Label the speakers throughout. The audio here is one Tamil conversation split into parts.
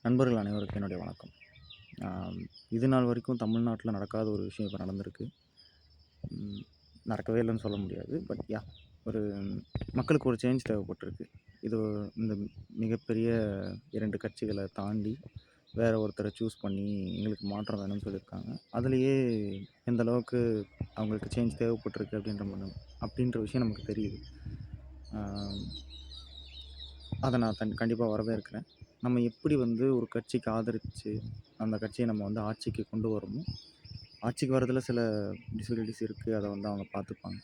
Speaker 1: நண்பர்கள் அனைவருக்கும் என்னுடைய வணக்கம். இது நாள் வரைக்கும் தமிழ்நாட்டில் நடக்காத ஒரு விஷயம் இப்போ நடந்திருக்கு. நடக்கவே இல்லைன்னு சொல்ல முடியாது. பட் ஒரு மக்களுக்கு ஒரு சேஞ்ச் தேவைப்பட்டிருக்கு. இது இந்த மிகப்பெரிய 2 கட்சிகளை தாண்டி வேற ஒருத்தரை சூஸ் பண்ணி எங்களுக்கு மாற்றம் வேணும்னு சொல்லியிருக்காங்க. அதுலேயே எந்த அளவுக்கு அவங்களுக்கு சேஞ்ச் தேவைப்பட்டிருக்கு அப்படின்ற விஷயம் நமக்கு தெரியுது. அதை நான் கண்டிப்பாக வரவேற்கிறேன். நம்ம எப்படி ஒரு கட்சிக்கு ஆதரித்து அந்த கட்சியை நம்ம ஆட்சிக்கு கொண்டு வரணும். ஆட்சிக்கு வரதில் சில டிஃபிகல்ட்டிஸ் இருக்குது. அதை அவங்க பார்த்துப்பாங்க.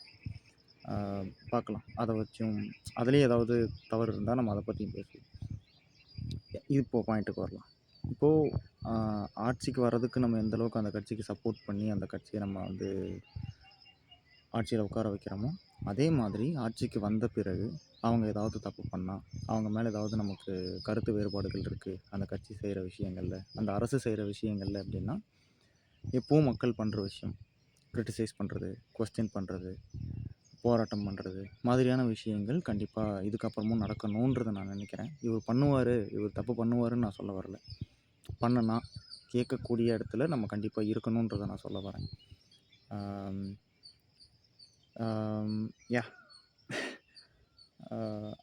Speaker 1: பார்க்கலாம். அதை வச்சும் அதுலேயே ஏதாவது தவறு இருந்தால் நம்ம அதை பற்றியும் பேசுவோம். இப்போது பாயிண்ட்டுக்கு வரலாம். இப்போது ஆட்சிக்கு வர்றதுக்கு நம்ம எந்த அளவுக்கு அந்த கட்சிக்கு சப்போர்ட் பண்ணி அந்த கட்சியை நம்ம ஆட்சியில் உட்கார வைக்கிறோமோ, அதே மாதிரி ஆட்சிக்கு வந்த பிறகு அவங்க ஏதாவது தப்பு பண்ணால், அவங்க மேலே ஏதாவது நமக்கு கருத்து வேறுபாடுகள் இருக்குது அந்த கட்சி செய்கிற விஷயங்களில், அந்த அரசு செய்கிற விஷயங்களில் அப்படின்னா, எப்போவும் மக்கள் பண்ணுற விஷயம் கிரிட்டிசைஸ் பண்ணுறது, கொஸ்டின் பண்ணுறது, போராட்டம் பண்ணுறது மாதிரியான விஷயங்கள் கண்டிப்பாக இதுக்கப்புறமும் நடக்கணுன்றதை நான் நினைக்கிறேன். இவர் தப்பு பண்ணுவாருன்னு நான் சொல்ல வரல. பண்ணனா கேட்கக்கூடிய இடத்துல நம்ம கண்டிப்பாக இருக்கணுன்றதை நான் சொல்ல வரேன்.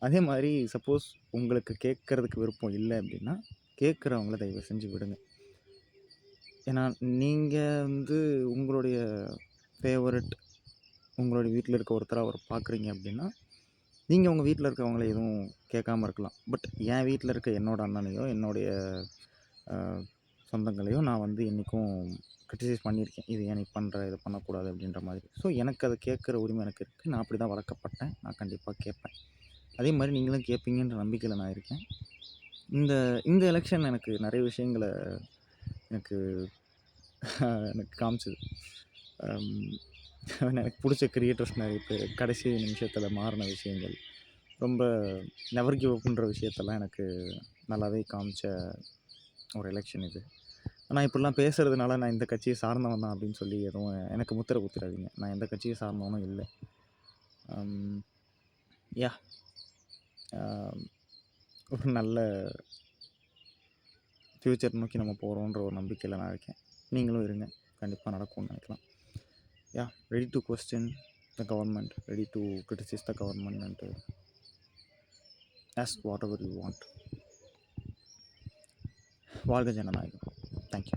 Speaker 1: அதே மாதிரி சப்போஸ் உங்களுக்கு கேட்குறதுக்கு விருப்பம் இல்லை அப்படின்னா, கேட்குறவங்கள தயவு செஞ்சு விடுங்க. ஏன்னா நீங்கள் உங்களுடைய ஃபேவரட் உங்களுடைய வீட்டில் இருக்க ஒருத்தராக அவர் பார்க்குறீங்க அப்படின்னா, நீங்கள் உங்கள் வீட்டில் இருக்கவங்கள எதுவும் கேட்காம இருக்கலாம். பட் என் வீட்டில் இருக்க என்னோடய அண்ணனையோ என்னுடைய சொந்தங்களையோ நான் என்றைக்கும் கிரிட்டிசைஸ் பண்ணியிருக்கேன். இது ஏன் நீ பண்ணுற, இதை பண்ணக்கூடாது அப்படின்ற மாதிரி. ஸோ எனக்கு அதை கேட்குற உரிமை எனக்கு இருக்குது. நான் அப்படி தான் வளர்க்கப்பட்டேன். நான் கண்டிப்பாக கேட்பேன். அதே மாதிரி நீங்களும் கேட்பீங்கன்ற நம்பிக்கையில் நான் இருக்கேன். இந்த இந்த எலெக்ஷன் எனக்கு நிறைய விஷயங்களை எனக்கு காமிச்சிது. எனக்கு பிடிச்ச கிரியேட்டர்ஸ் நிறைய பேர் கடைசி நிமிஷத்தில் மாறின விஷயங்கள், ரொம்ப நெவர் கிவ் அப்ன்ற விஷயத்தெல்லாம் எனக்கு நல்லாவே காமிச்ச ஒரு எலெக்ஷன் இது. நான் இப்படிலாம் பேசுகிறதுனால நான் இந்த கட்சியை சார்ந்தவன் தான் அப்படின்னு சொல்லி எதுவும் எனக்கு முத்திரை குத்திராதீங்க. நான் எந்த கட்சியை சார்ந்தவனும் இல்லை. ஒரு நல்ல ஃப்யூச்சர் நோக்கி நம்ம போகிறோன்ற ஒரு நம்பிக்கையில் நான் இருக்கேன். நீங்களும் இருங்க. கண்டிப்பாக நடக்கும்னு நினைக்கலாம். Ready to question the government, ready to criticise the government and ask whatever you want. வாழ்க ஜனநாயகம். தேங்க்யூ.